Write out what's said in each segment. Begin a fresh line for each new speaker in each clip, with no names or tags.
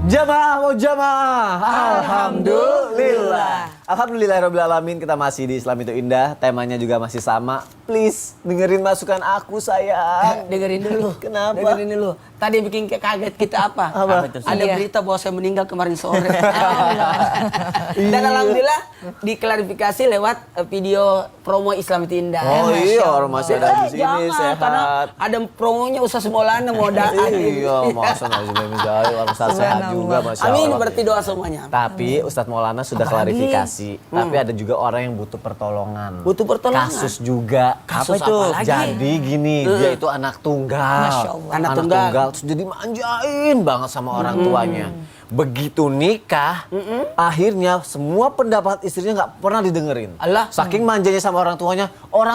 Jamaah mau jamaah. Alhamdulillah. Alhamdulillahirrabbilalamin, kita masih di Islam itu Indah. Temanya juga masih sama. Please dengerin masukan aku sayang.
Dengerin dulu.
Kenapa?
Dengerin dulu. Tadi bikin kaget kita apa? Ada berita bahwa saya meninggal kemarin sore. Dan alhamdulillah diklarifikasi lewat video promo Islam itu Indah.
Oh iya, orang masih ada di sini sehat.
Karena ada promonya Ustaz Maulana modal.
Iya, masa orang Ustaz sehat juga, Masya Allah.
Amin, berarti doa semuanya.
Tapi Ustadz Maulana sudah klarifikasi. Tapi ada juga orang yang butuh pertolongan.
Butuh pertolongan.
Kasus juga.
Kasus
apa itu?
apa lagi?
Jadi gini, dia itu anak tunggal.
Masya Allah. Anak tunggal.
Terus jadi manjain banget sama orang tuanya. Begitu nikah, akhirnya semua pendapat istrinya nggak pernah didengerin.
Allah.
Saking manjanya sama orang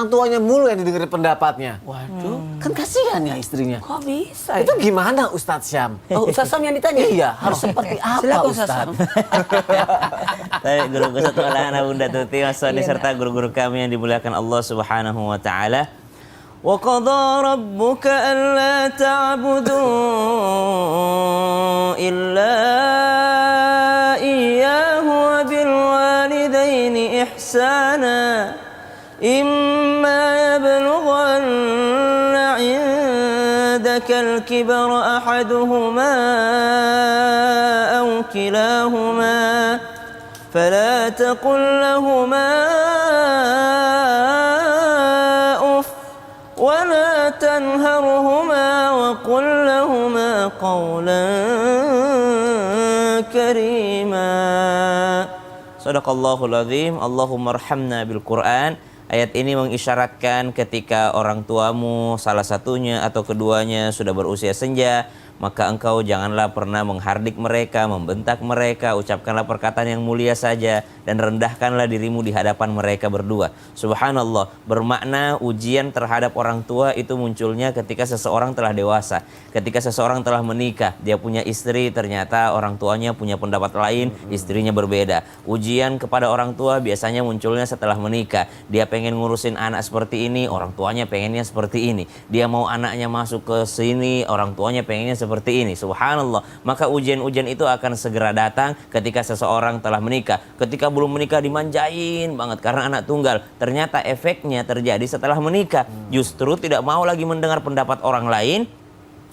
tuanya mulu yang didengerin pendapatnya.
Waduh.
Kan kasihan ya istrinya.
Kok bisa?
Itu gimana Ustadz Syam?
Oh, Ustaz Sam yang ditanya?
Iya, harus seperti apa
Silakan Ustaz
Ustadz?
Sam.
Tapi guru-guru satu Maulana Bunda Tuti Masoni serta guru-guru kami yang dimuliakan Allah Subhanahu wa taala. Wa qadha rabbuka alla ta'budu illa iyyahu wa bil walidaini ihsana. Imma yablughanna 'indaka al-kibara ahaduhuma aw kilahuma فلا تقل لهما أف ولا تنهرهما وقل لهما قولا كريما. Sadaqallahul azim. Allahumma arhamna bil Quran. Ayat ini mengisyaratkan ketika orang tuamu salah satunya atau keduanya sudah berusia senja, maka engkau janganlah pernah menghardik mereka, membentak mereka, ucapkanlah perkataan yang mulia saja dan rendahkanlah dirimu di hadapan mereka berdua. Subhanallah, bermakna ujian terhadap orang tua itu munculnya ketika seseorang telah dewasa, ketika seseorang telah menikah, dia punya istri, ternyata orang tuanya punya pendapat lain, istrinya berbeda. Ujian kepada orang tua biasanya munculnya setelah menikah. Dia pengen ngurusin anak seperti ini, orang tuanya pengennya seperti ini. Dia mau anaknya masuk ke sini, orang tuanya pengennya seperti ini. Subhanallah. Maka ujian-ujian itu akan segera datang ketika seseorang telah menikah. Ketika belum menikah dimanjain banget karena anak tunggal. Ternyata efeknya terjadi setelah menikah. Justru tidak mau lagi mendengar pendapat orang lain.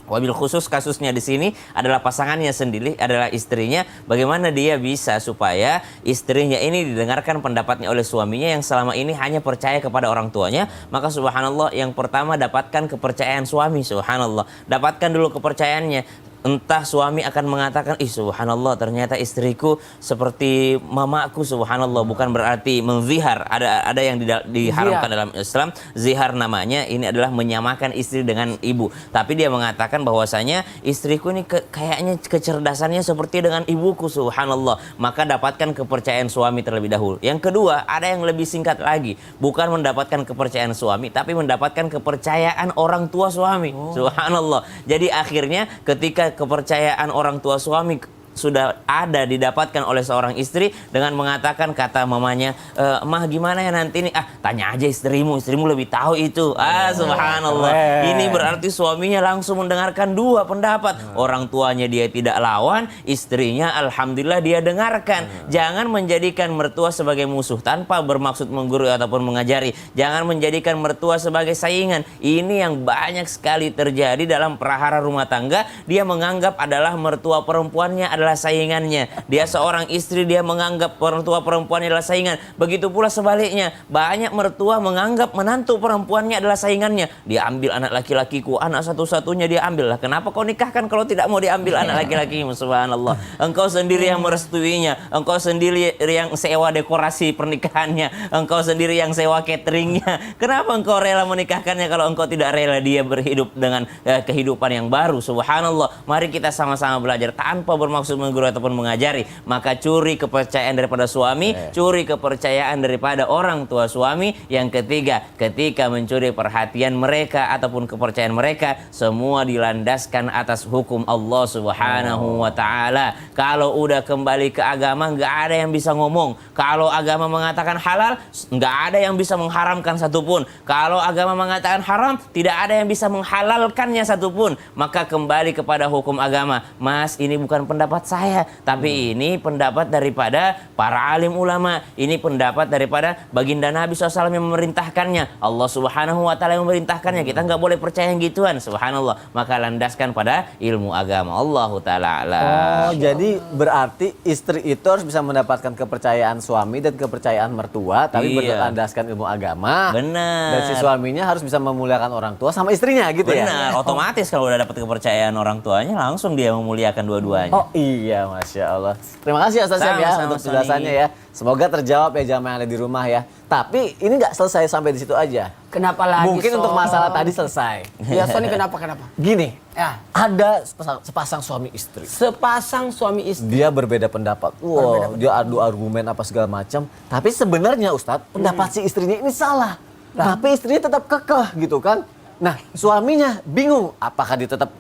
Wabil khusus kasusnya di sini adalah pasangannya sendiri, adalah istrinya. Bagaimana dia bisa supaya istrinya ini didengarkan pendapatnya oleh suaminya yang selama ini hanya percaya kepada orang tuanya? Maka subhanallah, yang pertama dapatkan kepercayaan suami. Subhanallah, dapatkan dulu kepercayaannya. Entah suami akan mengatakan, ih subhanallah ternyata istriku seperti mamaku, subhanallah. Bukan berarti menzihar. Ada yang diharamkan dalam Islam. Zihar namanya, ini adalah menyamakan istri dengan ibu. Tapi dia mengatakan bahwasanya istriku ini kayaknya kecerdasannya seperti dengan ibuku, subhanallah. Maka dapatkan kepercayaan suami terlebih dahulu. Yang kedua, ada yang lebih singkat lagi. Bukan mendapatkan kepercayaan suami, tapi mendapatkan kepercayaan orang tua suami. Subhanallah. Jadi akhirnya ketika kepercayaan orang tua suami sudah ada didapatkan oleh seorang istri dengan mengatakan, kata mamanya, mah gimana ya nanti nih, tanya aja istrimu lebih tahu itu. Subhanallah. Ini berarti suaminya langsung mendengarkan dua pendapat. Orang tuanya dia tidak lawan, istrinya alhamdulillah dia dengarkan. Jangan menjadikan mertua sebagai musuh tanpa bermaksud menggurui ataupun mengajari. Jangan menjadikan mertua sebagai saingan. Ini yang banyak sekali terjadi dalam prahara rumah tangga. Dia menganggap adalah mertua perempuannya adalah saingannya. Dia seorang istri, dia menganggap mertua perempuannya adalah saingan. Begitu pula sebaliknya, banyak mertua menganggap menantu perempuannya adalah saingannya. Dia ambil anak laki-lakiku, anak satu-satunya dia ambil lah. Kenapa kau nikahkan kalau tidak mau diambil anak laki-lakimu? Subhanallah. Engkau sendiri yang merestuinya, engkau sendiri yang sewa dekorasi pernikahannya, engkau sendiri yang sewa cateringnya. Kenapa engkau rela menikahkannya kalau engkau tidak rela dia berhidup dengan kehidupan yang baru? Subhanallah. Mari kita sama-sama belajar tanpa bermaksud menggurui ataupun mengajari. Maka curi kepercayaan daripada suami, curi kepercayaan daripada orang tua suami. Yang ketiga, ketika mencuri perhatian mereka ataupun kepercayaan mereka, semua dilandaskan atas hukum Allah Subhanahu wa taala. Kalau udah kembali ke agama, nggak ada yang bisa ngomong. Kalau agama mengatakan halal, nggak ada yang bisa mengharamkan satupun. Kalau agama mengatakan haram, tidak ada yang bisa menghalalkannya satupun. Maka kembali kepada hukum agama. Mas, ini bukan pendapat pendapat saya, tapi ini pendapat daripada para alim ulama. Ini pendapat daripada baginda Nabi SAW yang memerintahkannya. Allah Subhanahu wa taala yang memerintahkannya. Kita nggak boleh percaya yang gituan, subhanallah. Maka landaskan pada ilmu agama. Allahu taala alam.
Oh, jadi berarti istri itu harus bisa mendapatkan kepercayaan suami dan kepercayaan mertua, tapi berlandaskan ilmu agama.
Benar.
Dan si suaminya harus bisa memuliakan orang tua sama istrinya gitu ya.
Benar, otomatis kalau udah dapat kepercayaan orang tuanya langsung dia memuliakan dua-duanya.
Oh iya, Masya Allah. Terima kasih Ustaz Syam ya
Sama-sama,
untuk penjelasannya ya. Semoga terjawab ya jamaah yang ada di rumah ya. Tapi ini nggak selesai sampai di situ aja.
Kenapa lagi?
Mungkin
Son?
untuk masalah tadi selesai.
Ya, Sony kenapa?
Gini,
Ya.
ada sepasang suami istri.
Sepasang suami istri.
Dia berbeda pendapat. Wow, dia adu argumen apa segala macam. Tapi sebenarnya Ustadz, pendapat si istrinya ini salah. Tapi istrinya tetap kekeh gitu kan. Nah, suaminya bingung apakah dia tetap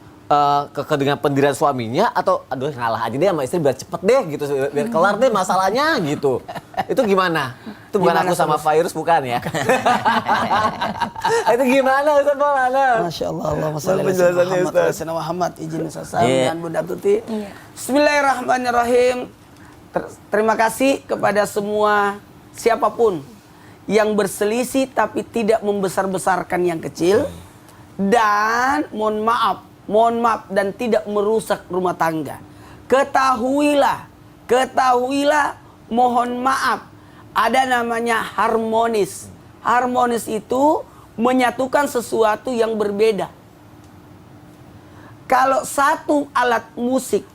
kekeh dengan pendirian suaminya atau aduh ngalah aja deh sama istri biar cepet deh gitu, biar kelar deh masalahnya gitu. Itu gimana? Itu bukan
Gimana
aku sama virus bukan ya? Itu gimana Ustadz Maulana?
Masya Allah, Allahumma
sholli ala sayyidina Muhammad.
Sayyidina Muhammad, izin Ustaz
Iya.
dan Bunda Tuti. Bismillahirrahmanirrahim. Terima kasih kepada semua siapapun yang berselisih tapi tidak membesar-besarkan yang kecil, dan mohon maaf dan tidak merusak rumah tangga. Ketahuilah, mohon maaf, ada namanya harmonis. Harmonis itu menyatukan sesuatu yang berbeda. Kalau satu alat musik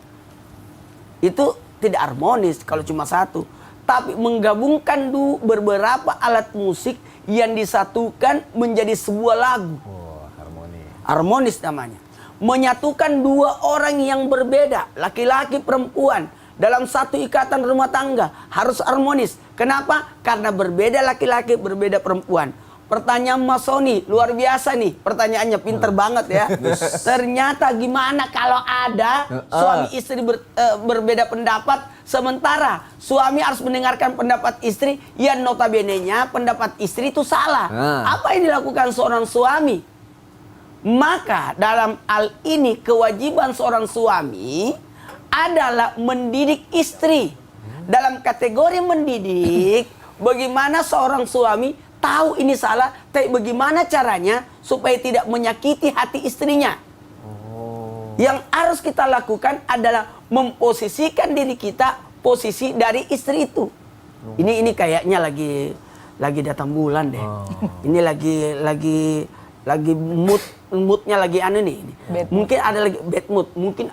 itu tidak harmonis kalau cuma satu, tapi menggabungkan beberapa alat musik yang disatukan menjadi sebuah lagu.
Oh, harmoni.
Harmonis namanya. Menyatukan dua orang yang berbeda, laki-laki perempuan, dalam satu ikatan rumah tangga harus harmonis. Kenapa? Karena berbeda laki-laki, berbeda perempuan. Pertanyaan Mas Sony luar biasa nih, pertanyaannya pinter banget ya. Ternyata gimana kalau ada suami istri berbeda pendapat, sementara suami harus mendengarkan pendapat istri yang notabene-nya pendapat istri itu salah. Apa yang dilakukan seorang suami? Maka dalam hal ini kewajiban seorang suami adalah mendidik istri. Dalam kategori mendidik, bagaimana seorang suami tahu ini salah, tapi bagaimana caranya supaya tidak menyakiti hati istrinya. Yang harus kita lakukan adalah memposisikan diri kita posisi dari istri itu. Ini kayaknya lagi datang bulan deh. Ini lagi moodnya lagi anu nih. Mungkin ada lagi bad mood, mungkin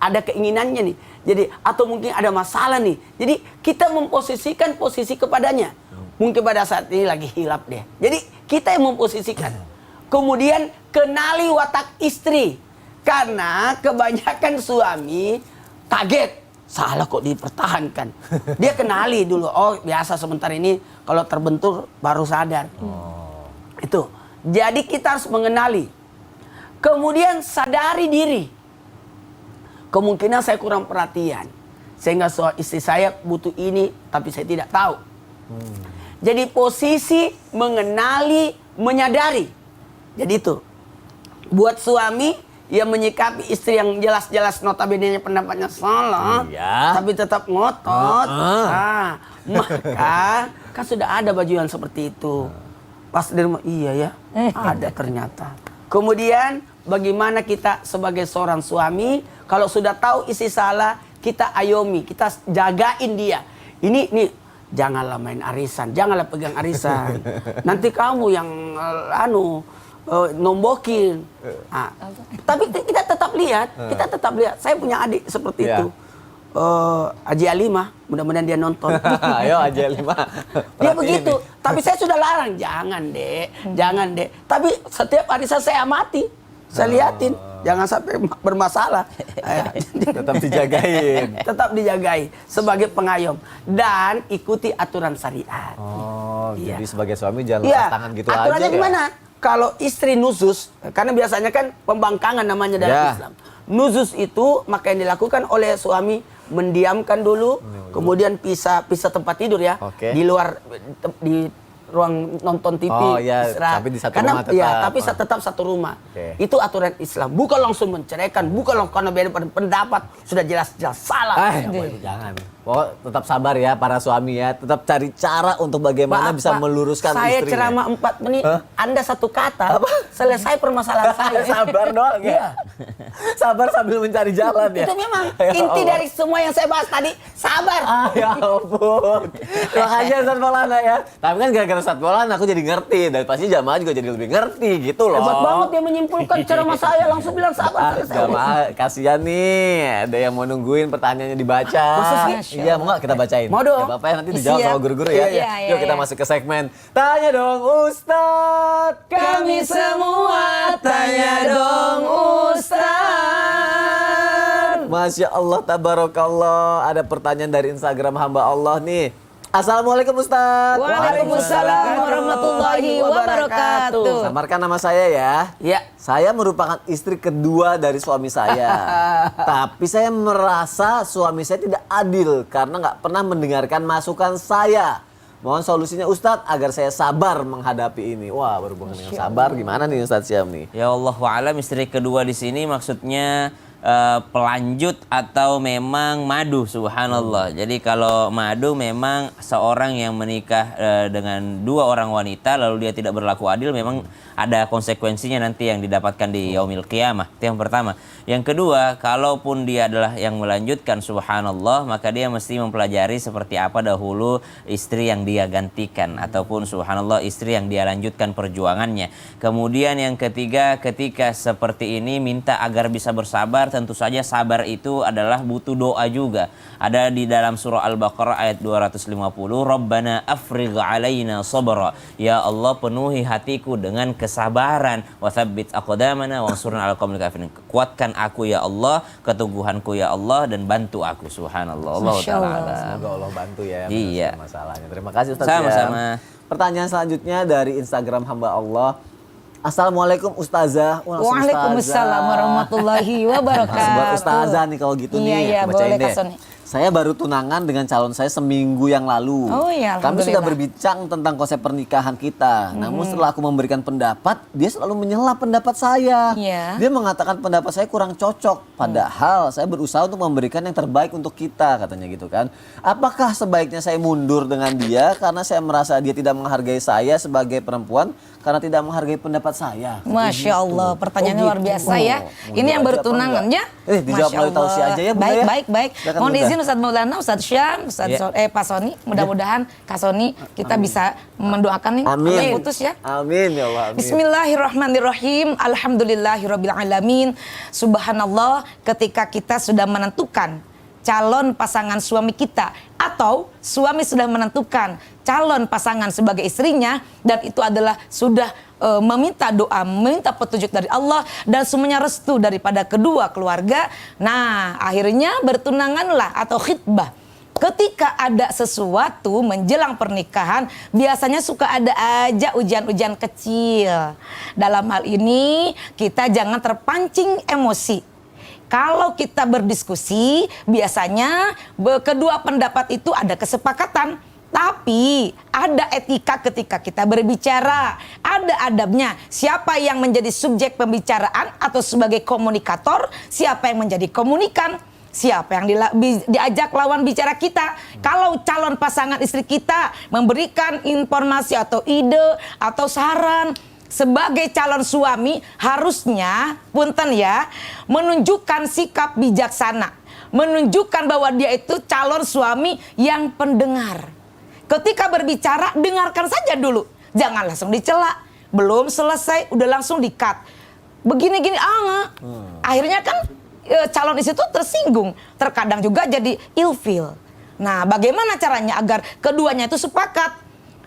ada keinginannya nih. Jadi atau mungkin ada masalah nih. Jadi kita memposisikan posisi kepadanya. Mungkin pada saat ini lagi hilap deh. Jadi kita yang memposisikan. Kemudian kenali watak istri. Karena kebanyakan suami kaget. Salah kok dipertahankan. Dia kenali dulu. Oh biasa sebentar ini kalau terbentur baru sadar. Itu. Jadi kita harus mengenali. Kemudian sadari diri. Kemungkinan saya kurang perhatian. Sehingga istri saya butuh ini tapi saya tidak tahu. Jadi posisi mengenali, menyadari. Jadi itu. Buat suami yang menyikapi istri yang jelas-jelas notabene pendapatnya salah, tapi tetap ngotot. Maka kan sudah ada baju yang seperti itu. Pas di rumah, iya ya, ada ternyata. Kemudian bagaimana kita sebagai seorang suami, kalau sudah tahu istri salah, kita ayomi, kita jagain dia. Ini janganlah main arisan, janganlah pegang arisan. Nanti kamu yang nombokin. Tapi kita tetap lihat, Saya punya adik seperti itu. Haji Alimah, mudah-mudahan dia nonton.
Ayo Haji Alimah.
Dia begitu, tapi saya sudah larang, jangan dek. Tapi setiap hari saya amati, saya liatin, jangan sampai bermasalah. Tetap dijagain sebagai pengayom dan ikuti aturan syariat.
Jadi sebagai suami jangan lepas tangan gitu aja.
Aturannya gimana? Kalau istri nuzus, karena biasanya kan pembangkangan namanya dalam Islam. Nuzus itu maka yang dilakukan oleh suami mendiamkan dulu, kemudian pisah tempat tidur ya. Di luar di ruang nonton TV.
Oh, iya,
istirahat.
tapi di satu
Karena,
rumah tetap.
Ya, tapi tetap satu rumah.
Oke.
Itu aturan Islam. Bukan langsung menceraikan, bukan langsung karena beda pendapat. Sudah jelas-jelas salah.
Jangan. Pokoknya tetap sabar ya para suami ya. Tetap cari cara untuk bagaimana bisa meluruskan
saya
istrinya.
ceramah 4 menit, Anda satu kata, selesai permasalahan saya.
Sabar doang ya. Sabar sambil mencari jalan ya.
Itu memang
Ya
inti
Allah.
dari semua yang saya bahas tadi, sabar.
Ya ampun. Terima kasih Ustaz Maulana ya. Tapi kan gara-gara Ustaz Maulana aku jadi ngerti. Dan pasti jamaah juga jadi lebih ngerti gitu loh.
Hebat banget dia menyimpulkan ceramah saya, langsung bilang sabar. selesai.
Jamaah kasihan nih. Ada yang mau nungguin pertanyaannya dibaca.
Masa sih?
Iya, mau nggak kita bacain?
Mau dong.
Gak apa-apa ya, nanti dijawab
Siap.
sama guru-guru ya.
Iya, iya,
Yuk kita
iya.
masuk ke segmen Tanya Dong Ustadz.
Kami semua tanya dong Ustaz.
Masya Allah, tabarakallah. Ada pertanyaan dari Instagram hamba Allah nih. Assalamualaikum Ustadz.
Waalaikumsalam warahmatullahi wabarakatuh.
Samarkan nama saya ya.
Ya.
Saya merupakan istri kedua dari suami saya. Tapi saya merasa suami saya tidak adil karena nggak pernah mendengarkan masukan saya. Mohon solusinya Ustadz agar saya sabar menghadapi ini. Wah, berhubungan dengan sabar gimana nih Ustadz Syam nih?
Ya Allah wa'alam, istri kedua di sini maksudnya pelanjut atau memang madu, subhanallah. Jadi kalau madu memang seorang yang menikah dengan dua orang wanita lalu dia tidak berlaku adil, memang ada konsekuensinya nanti yang didapatkan di yaumil qiyamah. Itu yang pertama. Yang kedua, kalaupun dia adalah yang melanjutkan, subhanallah, maka dia mesti mempelajari seperti apa dahulu istri yang dia gantikan ataupun subhanallah istri yang dia lanjutkan perjuangannya. Kemudian yang ketiga, ketika seperti ini minta agar bisa bersabar. Tentu saja sabar itu adalah butuh doa juga. Ada di dalam surah Al-Baqarah ayat 250, Rabbana afrigh alaina sabra. Ya Allah, penuhi hatiku dengan kesabaran. Wa tsabbit aqdamana wansurna 'alal qaumil kafirin. Kuatkan aku ya Allah, keteguhanku ya Allah, dan bantu aku, subhanallah. Allah
Masya
taala.
Allah.
Semoga Allah bantu ya
Iya.
menyelesaikan masalahnya. Terima kasih Ustadz
Sama-sama.
Syam. Pertanyaan selanjutnya dari Instagram hamba Allah. Assalamualaikum Ustazah. Langsung
Waalaikumsalam
Ustazah.
warahmatullahi wabarakatuh.
Langsung buat Ustazah nih kalau gitu
Iya,
nih.
iya,
Aku bacain
boleh,
deh.
Kak Sony.
Saya baru tunangan dengan calon saya seminggu yang lalu.
Oh iya,
Kami sudah
alhamdulillah.
berbincang tentang konsep pernikahan kita. Namun setelah aku memberikan pendapat, dia selalu menyela pendapat saya.
Iya.
Dia mengatakan pendapat saya kurang cocok. Padahal saya berusaha untuk memberikan yang terbaik untuk kita, katanya gitu kan. Apakah sebaiknya saya mundur dengan dia karena saya merasa dia tidak menghargai saya sebagai perempuan karena tidak menghargai pendapat saya?
Masya Allah, pertanyaannya luar biasa ya.
Oh,
Ini yang
mundur aja apa
bertunangan
enggak?
ya.
Dijawab
Masya
melalui tausiah
Allah.
aja ya, Bunda
Baik,
ya.
baik, baik.
Silakan,
Mohon
Bunda.
izin Ustadz Maulana, Ustadz Syam,
Ya.
Pak Sony. Mudah-mudahan Kak Sony kita bisa mendoakan nih
Amin.
yang putus ya.
Amin ya Allah. Amin.
Bismillahirrahmanirrahim. Alhamdulillahirrabbilalamin. Subhanallah, ketika kita sudah menentukan calon pasangan suami kita atau suami sudah menentukan calon pasangan sebagai istrinya dan itu adalah sudah meminta doa, meminta petunjuk dari Allah dan semuanya restu daripada kedua keluarga. Nah, akhirnya bertunanganlah atau khitbah. Ketika ada sesuatu menjelang pernikahan, biasanya suka ada aja ujian-ujian kecil. Dalam hal ini, kita jangan terpancing emosi. Kalau kita berdiskusi, biasanya kedua pendapat itu ada kesepakatan. Tapi ada etika ketika kita berbicara, ada adabnya. Siapa yang menjadi subjek pembicaraan atau sebagai komunikator, siapa yang menjadi komunikan. Siapa yang diajak lawan bicara kita. Kalau calon pasangan istri kita memberikan informasi atau ide atau saran, sebagai calon suami harusnya, punten ya, menunjukkan sikap bijaksana. Menunjukkan bahwa dia itu calon suami yang pendengar. Ketika berbicara, dengarkan saja dulu. Jangan langsung dicela. Belum selesai, udah langsung di-cut. Begini-gini, akhirnya kan calon istri itu tersinggung. Terkadang juga jadi ilfil. Nah, bagaimana caranya agar keduanya itu sepakat?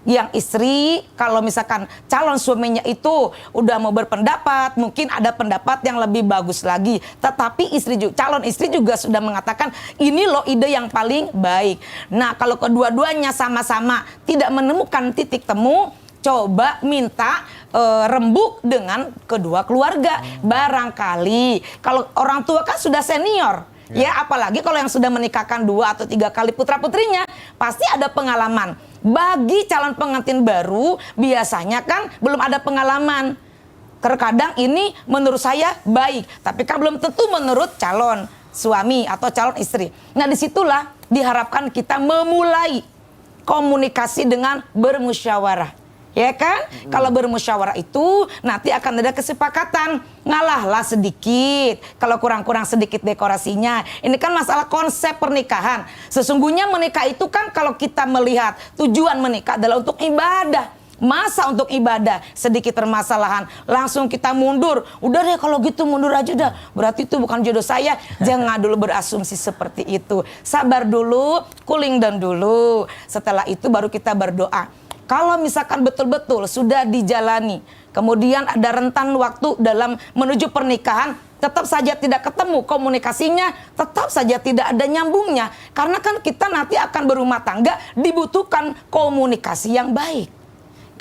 Yang istri, kalau misalkan calon suaminya itu udah mau berpendapat, mungkin ada pendapat yang lebih bagus lagi. Tetapi calon istri juga sudah mengatakan, ini loh ide yang paling baik. Nah, kalau kedua-duanya sama-sama tidak menemukan titik temu, coba minta rembuk dengan kedua keluarga. Barangkali kalau orang tua kan sudah senior, Ya, apalagi kalau yang sudah menikahkan 2 atau 3 kali putra-putrinya, pasti ada pengalaman. Bagi calon pengantin baru, biasanya kan belum ada pengalaman. Terkadang ini menurut saya baik, tapi kan belum tentu menurut calon suami atau calon istri. Nah, disitulah diharapkan kita memulai komunikasi dengan bermusyawarah. Ya kan? Kalau bermusyawarah itu nanti akan ada kesepakatan. Ngalahlah sedikit. Kalau kurang-kurang sedikit dekorasinya. Ini kan masalah konsep pernikahan. Sesungguhnya menikah itu kan kalau kita melihat tujuan menikah adalah untuk ibadah. Masa untuk ibadah sedikit permasalahan langsung kita mundur. Udah deh kalau gitu mundur aja dah. Berarti itu bukan jodoh saya. Jangan dulu berasumsi seperti itu. Sabar dulu, cooling down dulu. Setelah itu baru kita berdoa. Kalau misalkan betul-betul sudah dijalani, kemudian ada rentan waktu dalam menuju pernikahan, tetap saja tidak ketemu komunikasinya, tetap saja tidak ada nyambungnya. Karena kan kita nanti akan berumah tangga, dibutuhkan komunikasi yang baik.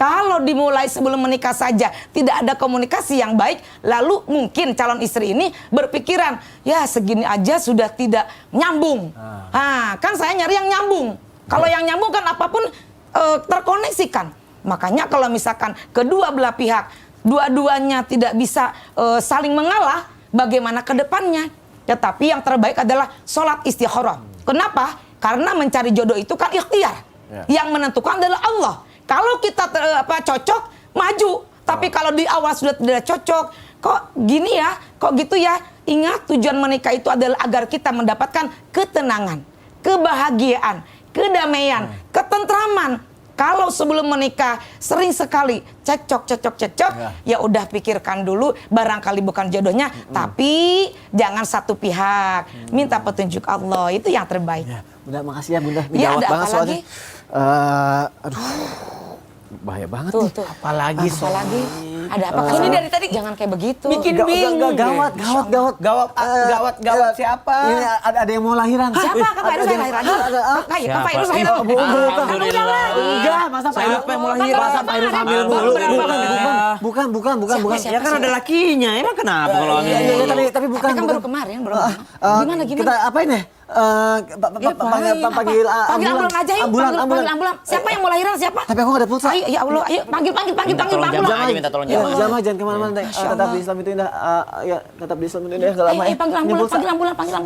Kalau dimulai sebelum menikah saja tidak ada komunikasi yang baik, lalu mungkin calon istri ini berpikiran, ya segini aja sudah tidak nyambung. Kan saya nyari yang nyambung. Kalau yang nyambung kan apapun terkoneksikan. Makanya kalau misalkan kedua belah pihak dua-duanya tidak bisa saling mengalah, bagaimana ke depannya? Tetapi yang terbaik adalah sholat istikharah. Kenapa? Karena mencari jodoh itu kan ikhtiar. Yang menentukan adalah Allah. Kalau kita cocok, maju. Tapi kalau di awal sudah tidak cocok, kok gini ya, kok gitu ya. Ingat, tujuan menikah itu adalah agar kita mendapatkan ketenangan, kebahagiaan, kedamaian, ketentraman. Kalau sebelum menikah sering sekali cekcok, ya udah pikirkan dulu, barangkali bukan jodohnya, tapi jangan satu pihak. Minta petunjuk Allah, itu yang terbaik.
Ya, Bunda, makasih ya Bunda.
Ya,
Gawat
ada
banget
apa
soalnya.
lagi?
Aduh, bahaya banget
Tuh,
nih.
tuh.
Apalagi
Apalagi? Ada apa? Ini dari tadi jangan kayak begitu.
Bikin bingung.
Gawat.
Gawat siapa?
Ini ada yang mau lahiran.
Siapa? Kak Fairuz lahir lagi? Kak Fairuz lahir lagi?
Alhamdulillah.
Enggak, masa
Siapa yang mau lahiran?
Masa Fairuz hamil mulu? Bukan.
Ya kan ada lakinya, emang kenapa kalau hamil?
Iya, tapi bukan.
Tapi kan baru kemarin, Gimana?
Kita apain ya? Panggil
ambulan aja yuk. Panggil ambulan. Siapa yang mau lahiran? Siapa?
Tapi aku gak ada pulsa.
Ayo, ya Allah, ayo panggil ambulan.
Jamaah aja minta tolong
Ya,
jamaah.
jamaah jangan kemana-mana. Tetap di Islam itu indah. Ya, tetap di Islam itu indah. Gak lama ya.
Panggil ambulan.
Gimana panggil?